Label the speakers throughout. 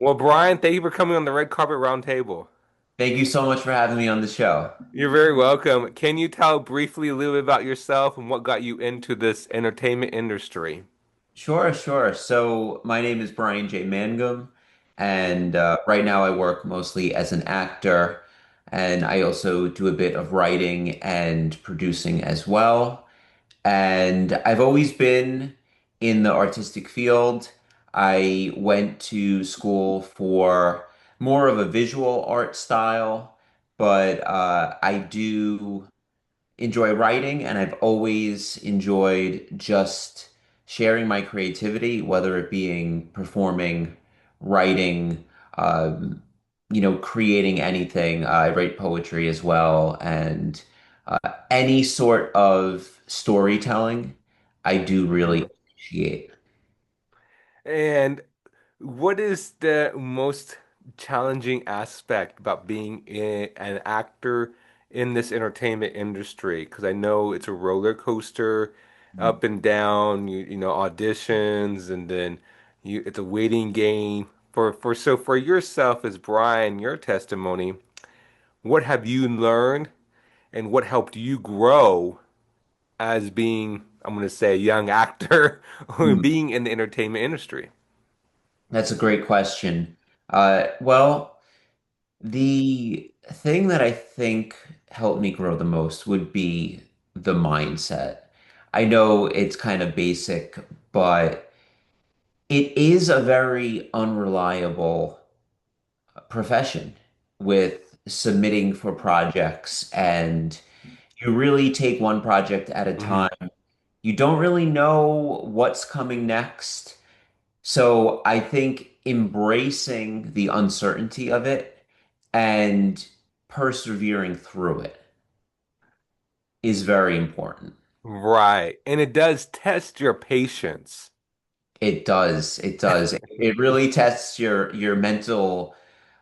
Speaker 1: Well, Brian, thank you for coming on the Red Carpet Roundtable.
Speaker 2: Thank you so much for having me on the show.
Speaker 1: You're very welcome. Can you tell briefly a little bit about yourself and what got you into this entertainment industry?
Speaker 2: Sure, sure. So, my name is Bryan J Mangam, and right now I work mostly as an actor, and I also do a bit of writing and producing as well. And I've always been in the artistic field. I went to school for more of a visual art style, but I do enjoy writing, and I've always enjoyed just sharing my creativity, whether it being performing, writing, um, creating anything. I write poetry as well, and any sort of storytelling, I do really
Speaker 1: Mhm.
Speaker 2: appreciate.
Speaker 1: And what is the most challenging aspect about being an actor in this entertainment industry? Because I know it's a roller coaster, up and down, auditions, and then it's a waiting game. For yourself as Brian, your testimony, what have you learned and what helped you grow as being, I'm going to say, a young actor or
Speaker 2: Hmm.
Speaker 1: being in the entertainment industry?
Speaker 2: That's a great question. Well, the thing that I think helped me grow the most would be the mindset. I know it's kind of basic, but it is a very unreliable profession with submitting for projects, and you really take one project at a time.
Speaker 1: Hmm.
Speaker 2: You don't really know what's coming next. So I think embracing the uncertainty of it and persevering through it is very important.
Speaker 1: Right. And it does test your patience.
Speaker 2: It does. It does. It really tests your mental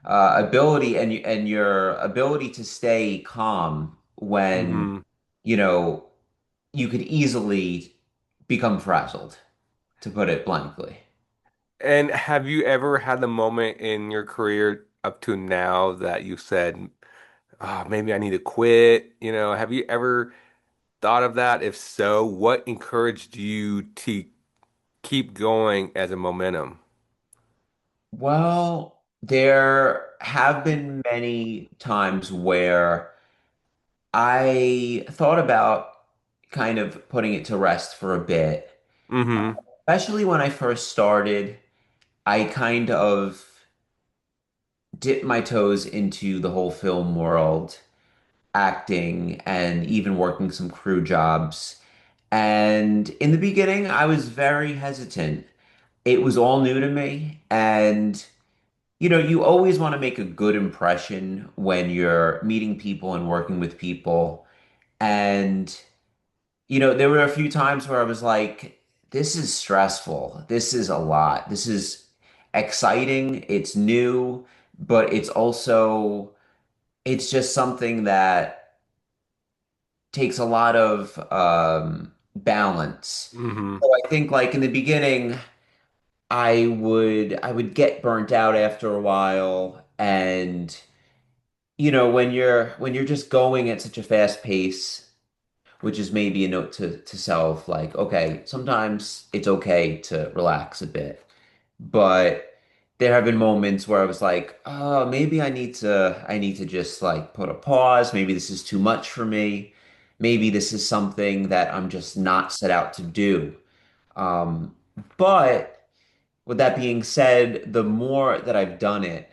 Speaker 2: ability and your ability to stay calm when,
Speaker 1: Hmm.
Speaker 2: you know, you could easily become frazzled, to put it blankly.
Speaker 1: And have you ever had a moment in your career up to now that you said, oh, maybe I need to quit? Have you ever thought of that? If so, what encouraged you to keep going as a momentum?
Speaker 2: Well, there have been many times where I thought about kind of putting it to rest for a bit.
Speaker 1: Hmm.
Speaker 2: Especially when I first started, I kind of dipped my toes into the whole film world, acting, and even working some crew jobs. And in the beginning, I was very hesitant. It was all new to me, and you always want to make a good impression when you're meeting people and working with people. And, there were a few times where I was like, this is stressful. This is a lot. This is exciting. It's new, but it's just something that takes a lot of balance.
Speaker 1: Hmm.
Speaker 2: So I think like in the beginning, I would get burnt out after a while, and when you're just going at such a fast pace, which is maybe a note to self, like, okay, sometimes it's okay to relax a bit. But there have been moments where I was like, oh, maybe I need to just like put a pause. Maybe this is too much for me. Maybe this is something that I'm just not set out to do. Um, but with that being said, the more that I've done it,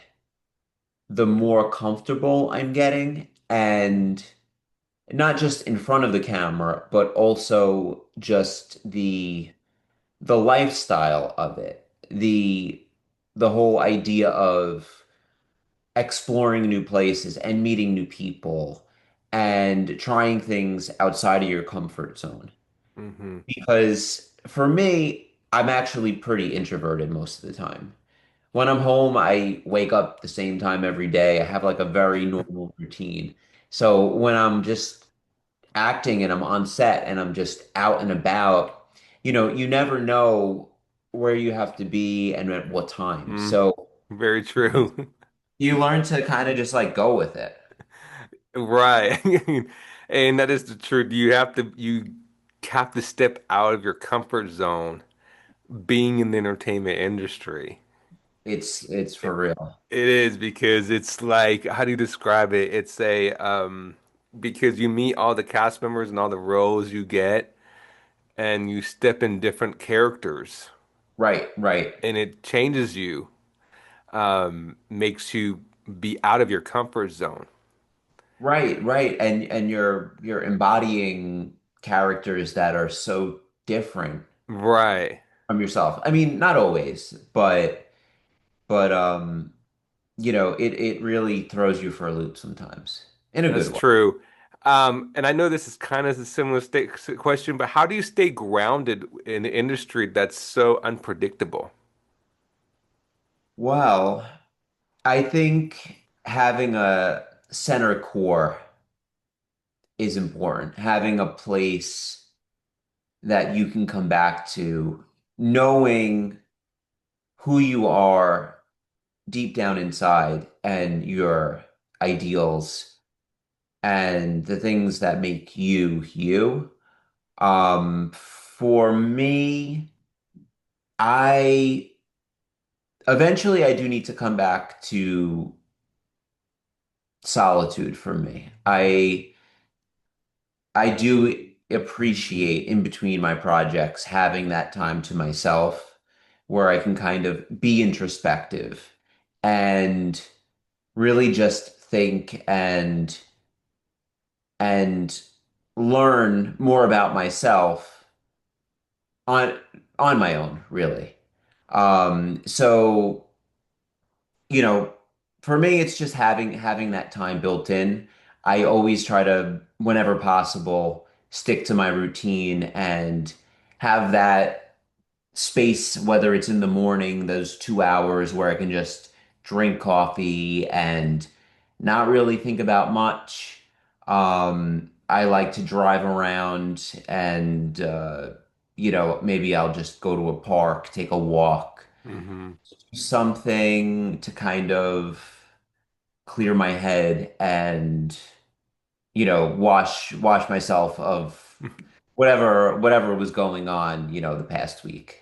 Speaker 2: the more comfortable I'm getting, and not just in front of the camera, but also just the lifestyle of it, the whole idea of exploring new places and meeting new people and trying things outside of your comfort zone.
Speaker 1: Hmm.
Speaker 2: Because for me, I'm actually pretty introverted most of the time. When I'm home, I wake up the same time every day. I have like a very normal routine. So when I'm just acting and I'm on set and I'm just out and about, you never know where you have to be and at what time.
Speaker 1: Hmm.
Speaker 2: So
Speaker 1: Very true.
Speaker 2: You learn to kind of just like go with it.
Speaker 1: Right. And that is the truth. You have to step out of your comfort zone being in the entertainment industry.
Speaker 2: It's for
Speaker 1: It,
Speaker 2: real.
Speaker 1: it is because it's like, how do you describe it? It's a because you meet all the cast members and all the roles you get and you step in different characters
Speaker 2: Right, right.
Speaker 1: and it changes you, makes you be out of your comfort zone.
Speaker 2: Right, right. And you're embodying characters that are so different
Speaker 1: Right.
Speaker 2: from yourself. I mean, not always, but it really throws you for a loop sometimes in a
Speaker 1: That's
Speaker 2: good way.
Speaker 1: true. And I know this is kind of a similar question, but how do you stay grounded in an industry that's so unpredictable?
Speaker 2: Well, I think having a center core is important. Having a place that you can come back to, knowing who you are deep down inside and your ideals and the things that make you you. For me, I eventually I do need to come back to solitude for me. I do appreciate in between my projects having that time to myself where I can kind of be introspective and really just think and learn more about myself on on my own, really. So, you know, for me, it's just having that time built in. I always try to, whenever possible, stick to my routine and have that space, whether it's in the morning, those 2 hours where I can just drink coffee and not really think about much. I like to drive around and, maybe I'll just go to a park, take a walk,
Speaker 1: Hmm.
Speaker 2: something to kind of clear my head and, wash myself of whatever was going on, the past week.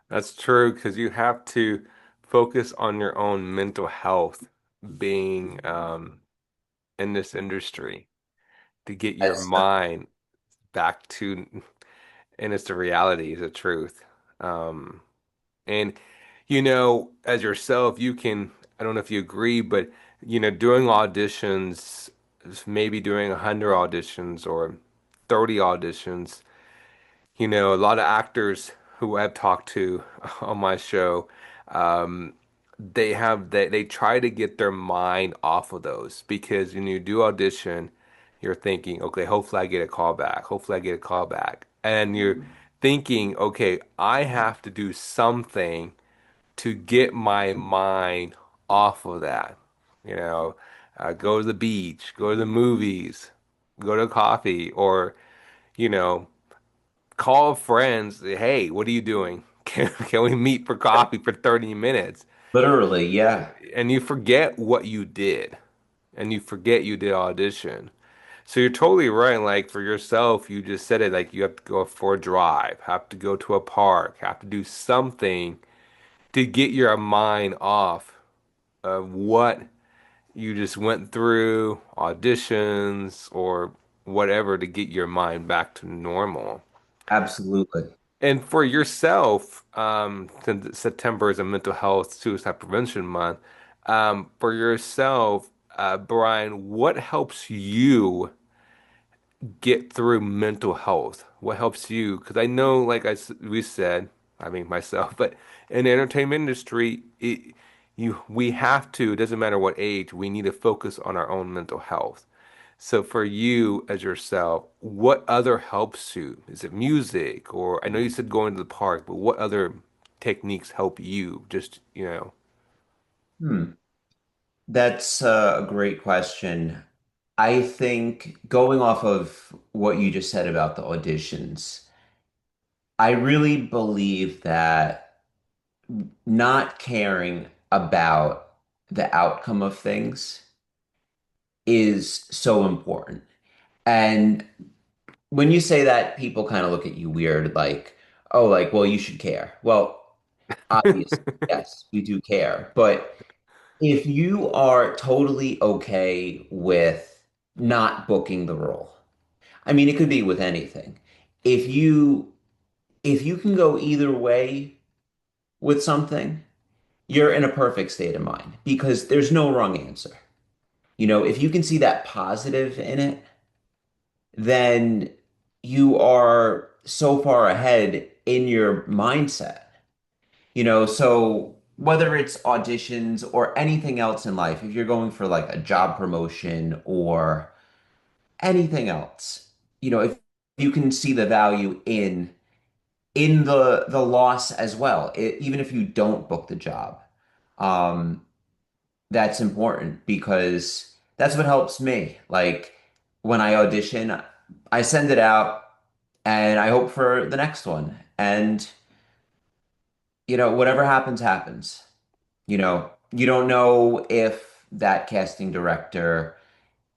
Speaker 1: That's true because you have to focus on your own mental health being in this industry to get your
Speaker 2: That's
Speaker 1: mind back to, and it's the reality, the truth. Um, And, as yourself, you can, I don't know if you agree, but, doing auditions, maybe doing 100 auditions or 30 auditions, a lot of actors who I've talked to on my show, um, they try to get their mind off of those because when you do audition, you're thinking, okay, hopefully I get a call back. Hopefully I get a call back. And you're thinking, okay, I have to do something to get my mind off of that. You know, go to the beach, go to the movies, go to coffee, or, you know, call friends. Say, hey, what are you doing? Can we meet for coffee for 30 minutes?
Speaker 2: literally, yeah.
Speaker 1: And you forget what you did, and you forget you did audition. So you're totally right. Like for yourself, you just said it like you have to go for a drive, have to go to a park, have to do something to get your mind off of what you just went through, auditions or whatever to get your mind back to normal.
Speaker 2: Absolutely.
Speaker 1: And for yourself, since September is a mental health suicide prevention month, for yourself, Brian, what helps you get through mental health? What helps you? Because I know, like we said, I mean myself, but in the entertainment industry, we have to. It doesn't matter what age. We need to focus on our own mental health. So for you as yourself, what other helps you? Is it music, or I know you said going to the park, but what other techniques help you? Just,
Speaker 2: Hmm. That's a great question. I think going off of what you just said about the auditions, I really believe that not caring. about the outcome of things is so important. And when you say that, people kind of look at you weird, like, oh, like, well, you should care. Well, obviously, yes, we do care. But if you are totally okay with not booking the role, I mean, it could be with anything. If you if you can go either way with something, you're in a perfect state of mind because there's no wrong answer. If you can see that positive in it, then you are so far ahead in your mindset. So whether it's auditions or anything else in life, if you're going for like a job promotion or anything else, if you can see the value in the loss as well, even if you don't book the job, um, that's important because that's what helps me. Like when I audition, I send it out and I hope for the next one. And whatever happens, happens. You don't know if that casting director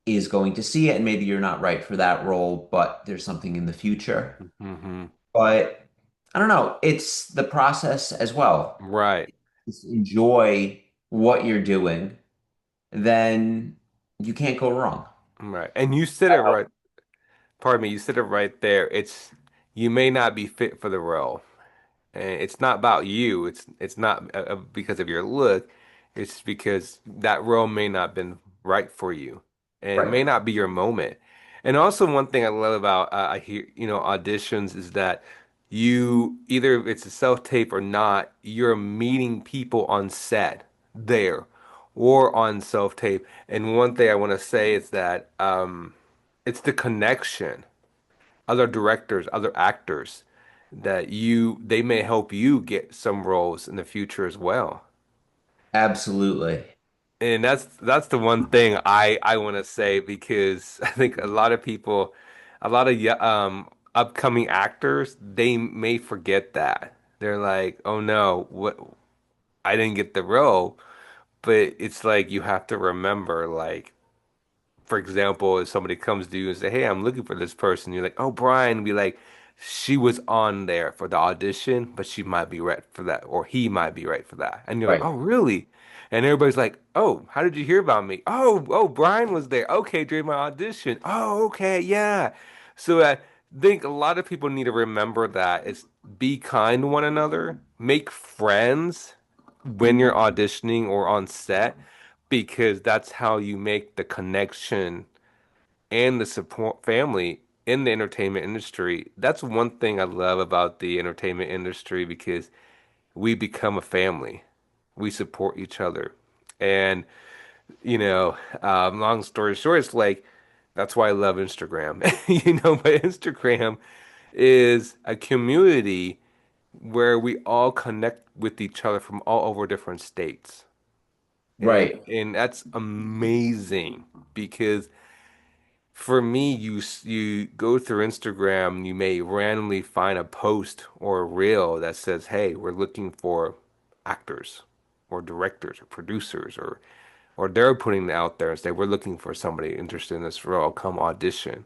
Speaker 2: is going to see it, and maybe you're not right for that role, but there's something in the future.
Speaker 1: Hmm.
Speaker 2: But I don't know, it's the process as well.
Speaker 1: Right,
Speaker 2: Just enjoy what you're doing, then you can't go wrong.
Speaker 1: right. And you said it right. Pardon me, you said it right there. It's you may not be fit for the role. And it's not about you. It's not because of your look. It's because that role may not have been right for you, and it
Speaker 2: Right.
Speaker 1: may not be your moment. And also, one thing I love about I hear auditions is that you either if it's a self tape or not, you're meeting people on set there or on self tape. And one thing I want to say is that it's the connection other directors, other actors that they may help you get some roles in the future as well.
Speaker 2: Absolutely.
Speaker 1: And that's the one thing I want to say because I think a lot of people, a lot of upcoming actors, they may forget that. They're like, "Oh no, what I didn't get the role." But it's like you have to remember like for example, if somebody comes to you and say, "Hey, I'm looking for this person," you're like, "Oh, Brian," be like, "She was on there for the audition, but she might be right for that, or he might be right for that." And you're like,
Speaker 2: Right.
Speaker 1: "Oh, really?" And everybody's like, "Oh, how did you hear about me?" "Oh, Brian was there. Okay, during my audition. Oh, okay, yeah." So I think a lot of people need to remember that it's be kind to one another, make friends when you're auditioning or on set because that's how you make the connection and the support family in the entertainment industry. That's one thing I love about the entertainment industry because we become a family. We support each other. And, long story short, it's like that's why I love Instagram. But Instagram is a community where we all connect with each other from all over different states. And
Speaker 2: Right.
Speaker 1: and that's amazing because for me, you go through Instagram, you may randomly find a post or a reel that says, "Hey, we're looking for actors or directors or producers," or they're putting it out there and say, "We're looking for somebody interested in this role. Come audition."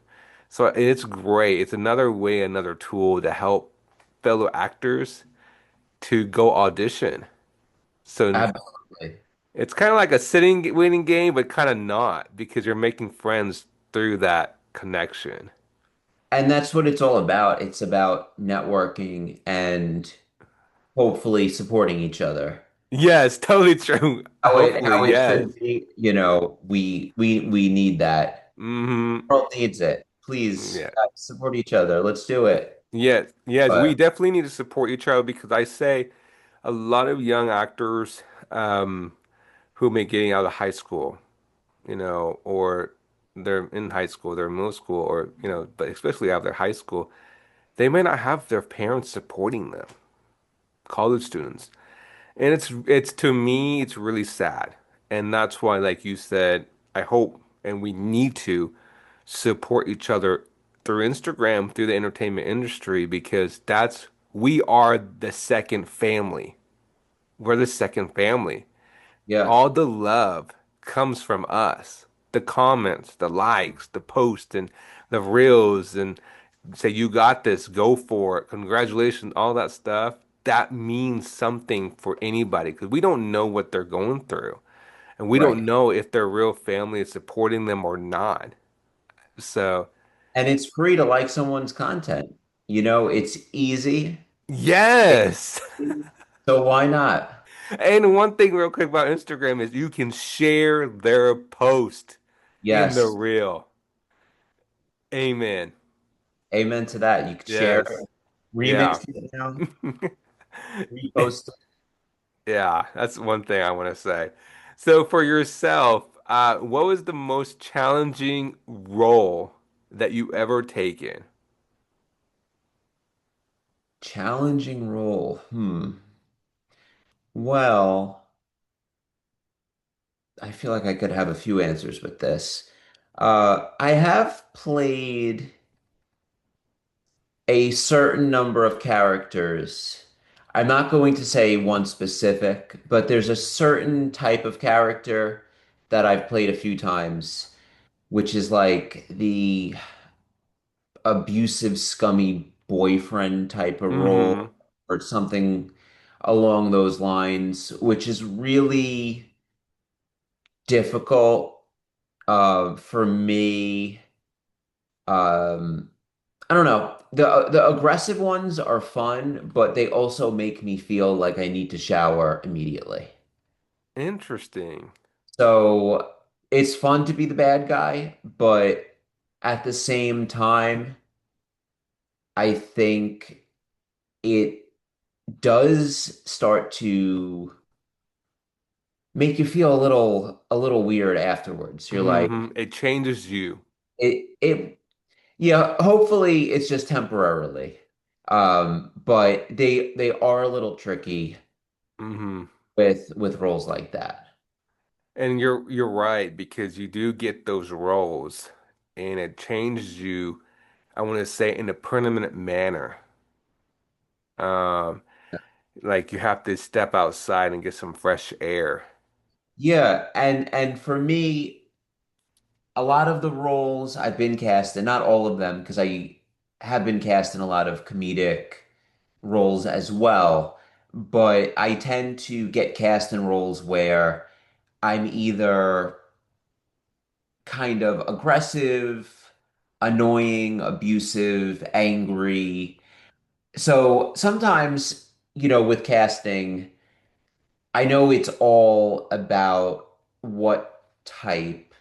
Speaker 1: So it's great. It's another way, another tool to help fellow actors to go audition. So
Speaker 2: Absolutely.
Speaker 1: it's kind of like a sitting waiting game, but kind of not because you're making friends through that connection.
Speaker 2: And that's what it's all about. It's about networking and hopefully supporting each other.
Speaker 1: Yes, totally true. Hopefully,
Speaker 2: How it
Speaker 1: yes.
Speaker 2: should be, we need that.
Speaker 1: Hmm.
Speaker 2: The world needs it. Please,
Speaker 1: Yeah.
Speaker 2: guys, support each other. Let's do it.
Speaker 1: Yes, yes, we
Speaker 2: But
Speaker 1: definitely need to support each other because I say a lot of young actors um, who may getting out of high school, or they're in high school, they're in middle school, or but especially out of their high school, they may not have their parents supporting them, college students. And it's to me, it's really sad. And that's why, like you said, I hope and we need to support each other through Instagram, through the entertainment industry, because we are the second family. We're the second family.
Speaker 2: Yeah,
Speaker 1: All the love comes from us. The comments, the likes, the posts, and the reels, and say, you got this, go for it, congratulations, all that stuff. That means something for anybody because we don't know what they're going through. And we don't
Speaker 2: right.
Speaker 1: know if their real family is supporting them or not. So,
Speaker 2: And it's free to like someone's content. It's easy.
Speaker 1: yes.
Speaker 2: So why not?
Speaker 1: And one thing real quick about Instagram is you can share their post in the
Speaker 2: Yes.
Speaker 1: reel. Amen.
Speaker 2: Amen to that. You could share
Speaker 1: Yes.
Speaker 2: it,
Speaker 1: Yeah.
Speaker 2: remix it now, repost it.
Speaker 1: Yeah, that's one thing I want to say. So for yourself, what was the most challenging role that you ever taken?
Speaker 2: Challenging role. Well, I feel like I could have a few answers with this. I have played a certain number of characters. I'm not going to say one specific, but there's a certain type of character that I've played a few times, which is like the abusive, scummy boyfriend type of role
Speaker 1: Mm-hmm.
Speaker 2: or something along those lines, which is really difficult for me. Um, I don't know. The aggressive ones are fun, but they also make me feel like I need to shower immediately.
Speaker 1: Interesting.
Speaker 2: So it's fun to be the bad guy, but at the same time, I think it does start to make you feel a little weird afterwards. You're like,
Speaker 1: Mm-hmm. It changes you.
Speaker 2: it yeah, hopefully it's just temporarily. But they are a little tricky
Speaker 1: Mm-hmm.
Speaker 2: with roles like that.
Speaker 1: And you're right because you do get those roles and it changes you, I want to say in a permanent manner. Um, like you have to step outside and get some fresh air.
Speaker 2: Yeah, and for me, a lot of the roles I've been cast, and not all of them, because I have been cast in a lot of comedic roles as well, but I tend to get cast in roles where I'm either kind of aggressive, annoying, abusive, angry. So sometimes, with casting, I know it's all about what type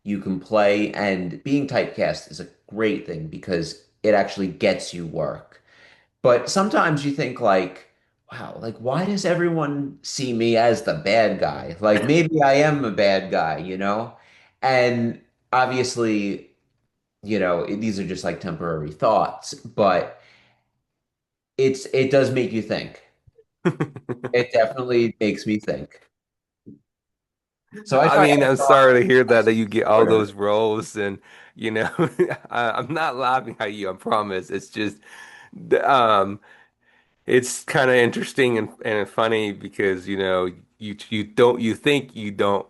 Speaker 2: you can play, and being typecast is a great thing because it actually gets you work. But sometimes you think like, wow, like why does everyone see me as the bad guy? Like maybe I am a bad guy, you know? And obviously, these are just like temporary thoughts, but it does make you think. It definitely makes me think. So I
Speaker 1: I
Speaker 2: try to
Speaker 1: mean,
Speaker 2: have
Speaker 1: I'm
Speaker 2: thoughts
Speaker 1: sorry to hear
Speaker 2: as
Speaker 1: that you get all
Speaker 2: order.
Speaker 1: those roles, and you know, I'm not laughing at you. I promise. It's just, um, it's kind of interesting and funny because you think you don't,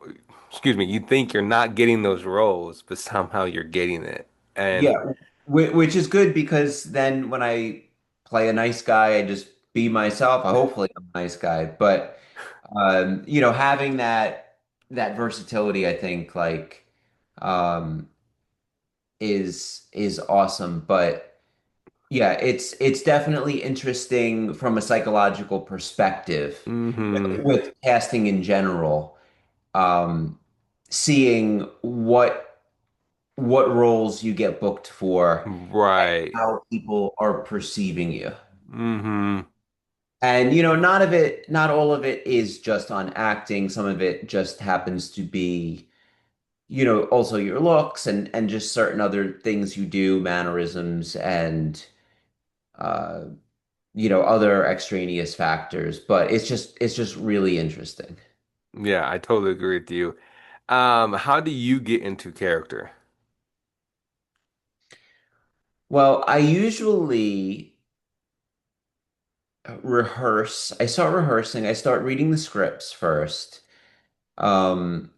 Speaker 1: excuse me, you think you're not getting those roles, but somehow you're getting it, and
Speaker 2: Yeah, which is good because then when I play a nice guy, I just be myself. Hopefully, I'm a nice guy, but having that versatility, I think, like, um, is awesome. But yeah, it's definitely interesting from a psychological perspective
Speaker 1: hmm
Speaker 2: with casting in general. Um, Seeing what roles you get booked for and
Speaker 1: right,
Speaker 2: how people are perceiving you.
Speaker 1: hmm
Speaker 2: And not all of it is just on acting. Some of it just happens to be, also your looks and just certain other things you do, mannerisms and uh, other extraneous factors. But it's just really interesting.
Speaker 1: Yeah, I totally agree with you. How do you get into character?
Speaker 2: Well, I usually rehearse. I start rehearsing. I start reading the scripts first. Um,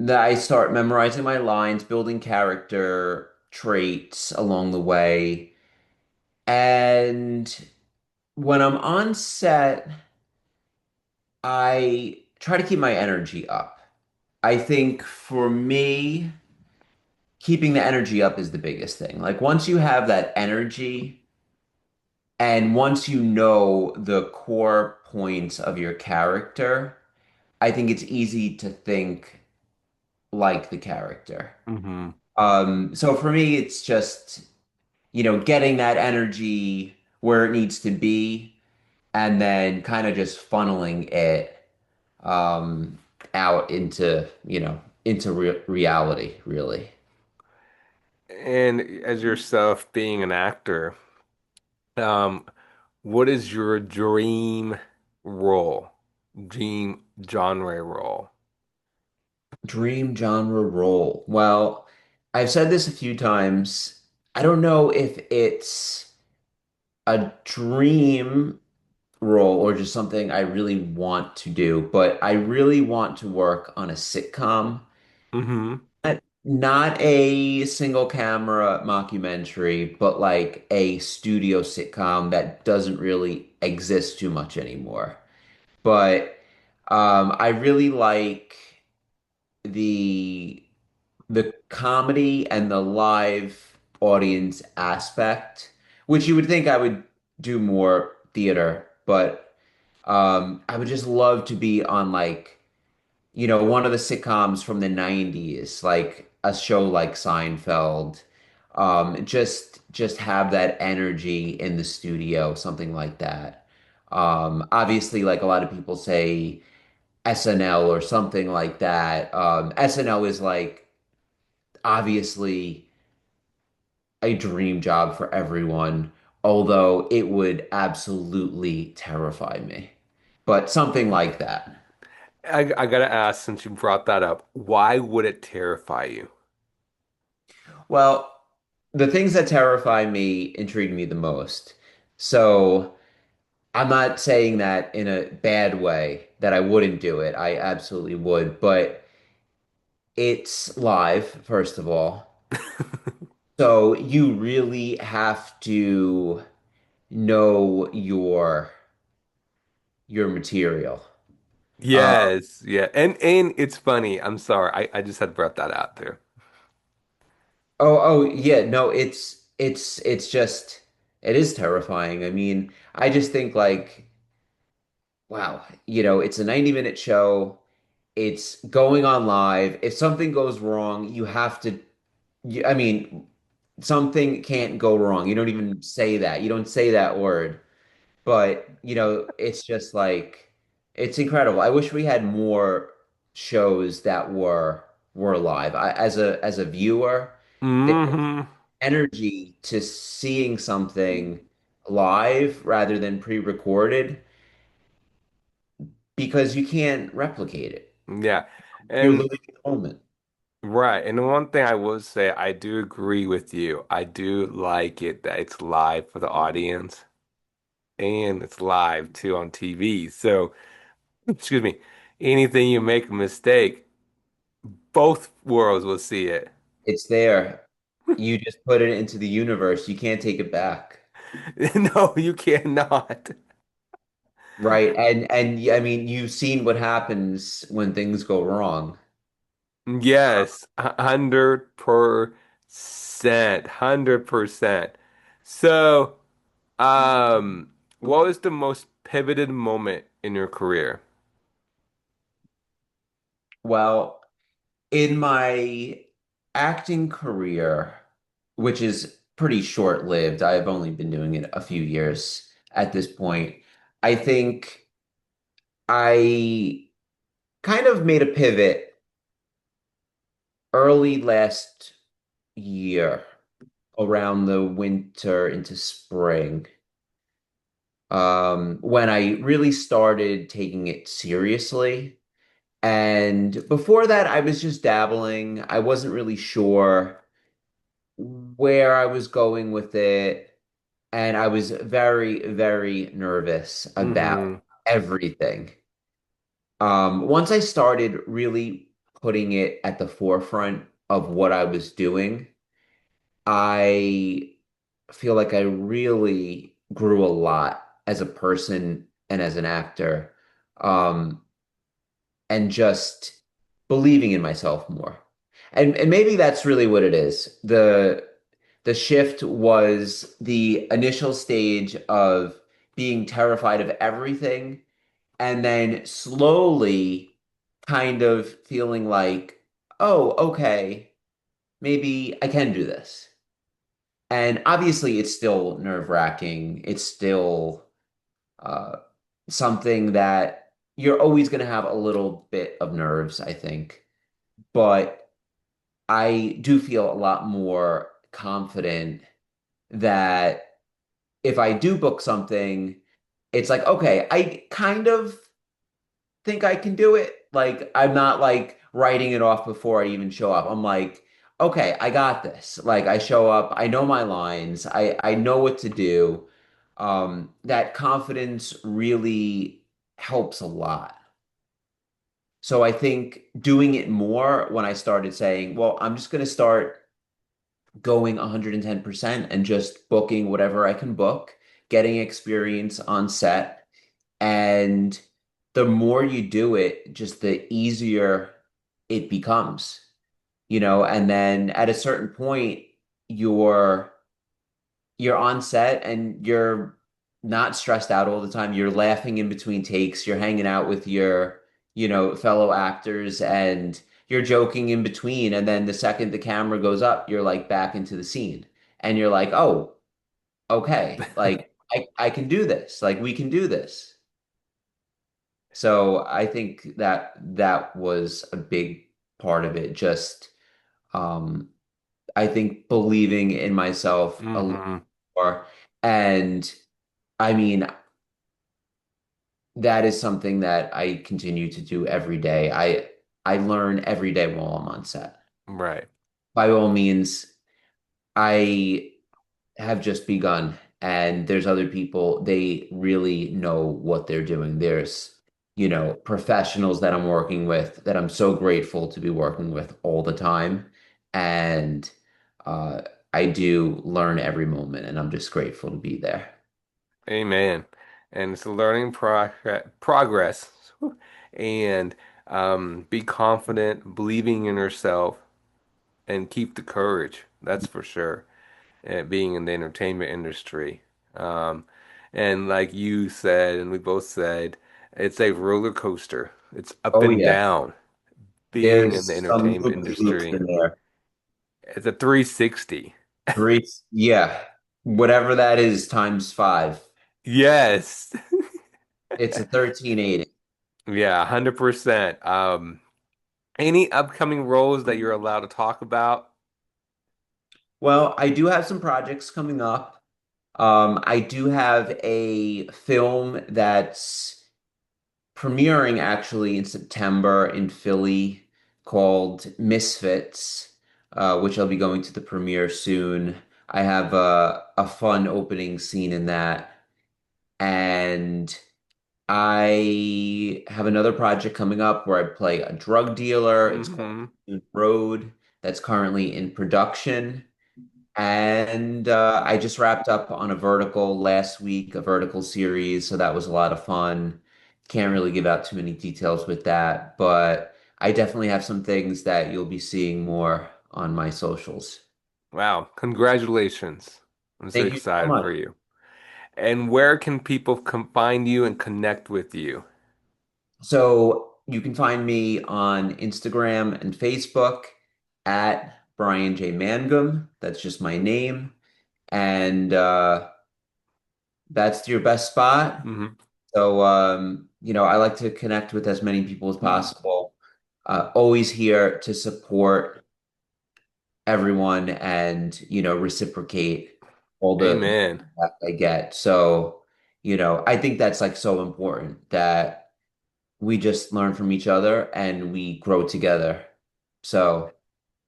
Speaker 2: that I start memorizing my lines, building character traits along the way. And when I'm on set, I try to keep my energy up. I think for me, keeping the energy up is the biggest thing. Like once you have that energy and once you know the core points of your character, I think it's easy to think like the character.
Speaker 1: Hmm.
Speaker 2: So for me, it's just, getting that energy where it needs to be and then kind of just funneling it um, out into reality, really.
Speaker 1: And as yourself being an actor, um, what is your dream role, dream genre role?
Speaker 2: Dream genre role. Well, I've said this a few times. I don't know if it's a dream role or just something I really want to do, but I really want to work on a sitcom.
Speaker 1: Hmm.
Speaker 2: Not a single camera mockumentary, but like a studio sitcom that doesn't really exist too much anymore. But I really like the the comedy and the live audience aspect, which you would think I would do more theater, but I would just love to be on like, one of the sitcoms from the 90s, like a show like Seinfeld. Just have that energy in the studio, something like that. Obviously, like a lot of people say SNL or something like that. SNL is like obviously a dream job for everyone, although it would absolutely terrify me. But something like that.
Speaker 1: I gotta ask, since you brought that up, why would it terrify you?
Speaker 2: Well, the things that terrify me intrigue me the most. So I'm not saying that in a bad way that I wouldn't do it. I absolutely would, but it's live, first of all. So you really have to know your material. Uh,
Speaker 1: Yes, yeah. And it's funny. I'm sorry. I just had brought that out there.
Speaker 2: oh yeah, no, it's just it is terrifying. I mean, I just think like wow, it's a 90-minute show. It's going on live. If something goes wrong, you have to I mean, something can't go wrong. You don't even say that. You don't say that word. But, it's just like it's incredible. I wish we had more shows that were live. As a viewer, there's
Speaker 1: Hmm.
Speaker 2: energy to seeing something live rather than pre-recorded because you can't replicate it.
Speaker 1: Yeah.
Speaker 2: You're
Speaker 1: And
Speaker 2: living in the moment.
Speaker 1: right. And the one thing I will say, I do agree with you. I do like it that it's live for the audience and it's live too on TV. So, excuse me, anything you make a mistake, both worlds will see it.
Speaker 2: It's there. You just put it into the universe. You can't take it back.
Speaker 1: No, you cannot.
Speaker 2: Right. And I mean, you've seen what happens when things go wrong.
Speaker 1: Yes, 100%, 100%. So, what was the most pivoted moment in your career?
Speaker 2: Well, in my acting career, which is pretty short-lived, I've only been doing it a few years at this point. I think I kind of made a pivot early last year around the winter into spring, when I really started taking it seriously. And before that, I was just dabbling. I wasn't really sure where I was going with it. And I was very, very nervous about
Speaker 1: Hmm.
Speaker 2: everything. Once I started really putting it at the forefront of what I was doing, I feel like I really grew a lot as a person and as an actor, um, and just believing in myself more. And maybe that's really what it is. The shift was the initial stage of being terrified of everything, and then slowly kind of feeling like, oh, okay, maybe I can do this. And obviously, it's still nerve-wracking. It's still uh, something that you're always going to have a little bit of nerves, I think. But I do feel a lot more confident that if I do book something, it's like, okay, I kind of think I can do it. Like, I'm not like writing it off before I even show up. I'm like, okay, I got this. Like, I show up, I know my lines, I know what to do. That confidence really helps a lot. So I think doing it more when I started saying, well, I'm just going to start going 110% and just booking whatever I can book, getting experience on set. And the more you do it, just the easier it becomes, and then at a certain point, you're you're on set and you're not stressed out all the time. You're laughing in between takes, you're hanging out with your, fellow actors and you're joking in between. And then the second the camera goes up, you're like back into the scene. And you're like, oh, okay, like I can do this. Like we can do this. So I think that that was a big part of it. Just I think believing in myself a little
Speaker 1: Hmm.
Speaker 2: more. And I mean, that is something that I continue to do every day. I learn every day while I'm on set.
Speaker 1: Right.
Speaker 2: By all means, I have just begun, and there's other people, they really know what they're doing. There's, professionals that I'm working with that I'm so grateful to be working with all the time. And uh, I do learn every moment, and I'm just grateful to be there.
Speaker 1: Amen. And it's a learning progress. And be confident, believing in yourself, and keep the courage. That's for sure. Being in the entertainment industry. Um, and like you said, and we both said, it's a roller coaster. It's up
Speaker 2: Oh
Speaker 1: and
Speaker 2: yeah,
Speaker 1: down being in the
Speaker 2: there's some
Speaker 1: entertainment
Speaker 2: loops
Speaker 1: industry.
Speaker 2: in there.
Speaker 1: It's a 360.
Speaker 2: Three, yeah, whatever that is times five.
Speaker 1: Yes.
Speaker 2: It's a 1380.
Speaker 1: Yeah, 100%. Any upcoming roles that you're allowed to talk about?
Speaker 2: Well, I do have some projects coming up. I do have a film that's premiering actually in September in Philly called Misfits, which I'll be going to the premiere soon. I have a fun opening scene in that. And I have another project coming up where I play a drug dealer. It's called
Speaker 1: Hmm.
Speaker 2: Road, that's currently in production. And I just wrapped up on a vertical last week, a vertical series. So that was a lot of fun. Can't really give out too many details with that, but I definitely have some things that you'll be seeing more on my socials.
Speaker 1: Wow, congratulations. I'm so
Speaker 2: Thank you so
Speaker 1: excited
Speaker 2: much.
Speaker 1: for you. And where can people find you and connect with you?
Speaker 2: So you can find me on Instagram and Facebook at Bryan J Mangam. That's just my name. And that's your best spot.
Speaker 1: Hmm.
Speaker 2: So, I like to connect with as many people as possible. Always here to support everyone and, reciprocate all the
Speaker 1: Amen.
Speaker 2: that I get. So, I think that's like so important that we just learn from each other and we grow together. So,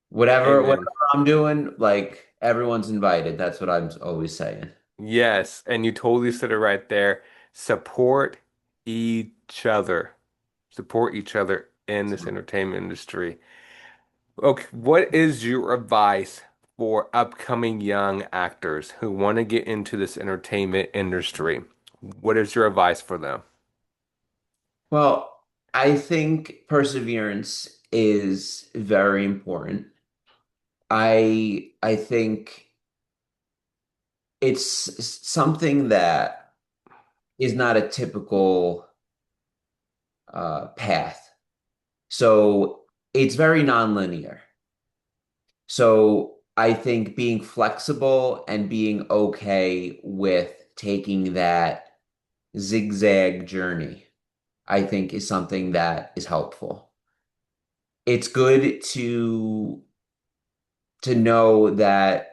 Speaker 2: whatever
Speaker 1: Amen.
Speaker 2: I'm doing, like everyone's invited. That's what I'm always saying.
Speaker 1: Yes, and you totally said it right there. Support each other. support each other in this entertainment industry. Okay, what is your advice for upcoming young actors who want to get into this entertainment industry? What is your advice for them?
Speaker 2: Well, I think perseverance is very important. I think it's something that is not a typical path. So it's very nonlinear. So I think being flexible and being okay with taking that zigzag journey, I think is something that is helpful. It's good to know that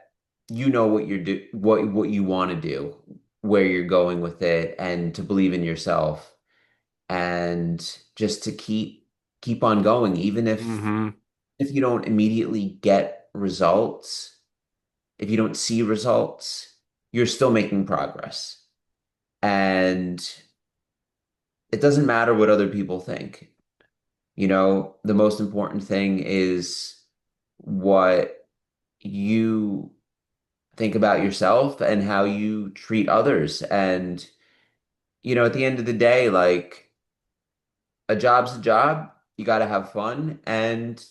Speaker 2: you know what you're do what you want to do, where you're going with it, and to believe in yourself, and just to keep on going, even
Speaker 1: Hmm.
Speaker 2: if you don't immediately get results, if you don't see results, you're still making progress. And it doesn't matter what other people think. The most important thing is what you think about yourself and how you treat others. And, at the end of the day, like a job's a job. You got to have fun and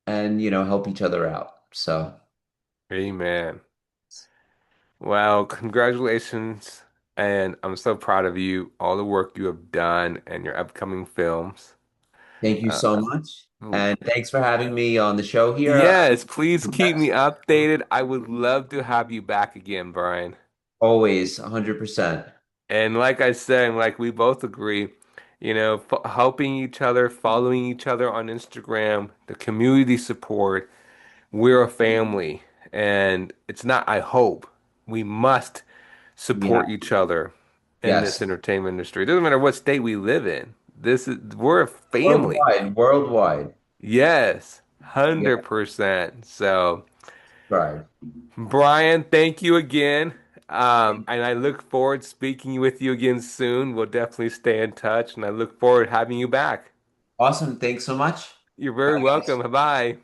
Speaker 2: help each other out. So
Speaker 1: Amen. Well, congratulations. And I'm so proud of you, all the work you have done and your upcoming films.
Speaker 2: thank you
Speaker 1: Uh,
Speaker 2: so much. And thanks for having me on the show here.
Speaker 1: yes, please keep me updated. I would love to have you back again, Brian.
Speaker 2: Always 100%.
Speaker 1: And like I said, and like we both agree, f helping each other, following each other on Instagram, the community support, we're a family. And it's not, I hope, we must
Speaker 2: Yeah.
Speaker 1: support each other in this
Speaker 2: Yes.
Speaker 1: entertainment industry. It doesn't matter what state we live in. We're a family.
Speaker 2: Worldwide. Worldwide.
Speaker 1: Yes,
Speaker 2: Yeah.
Speaker 1: 100%. So,
Speaker 2: Right.
Speaker 1: Brian, thank you again. And I look forward to speaking with you again soon. We'll definitely stay in touch, and I look forward to having you back.
Speaker 2: Awesome. Thanks so much.
Speaker 1: You're very
Speaker 2: Bye,
Speaker 1: welcome.
Speaker 2: guys.
Speaker 1: Bye-bye.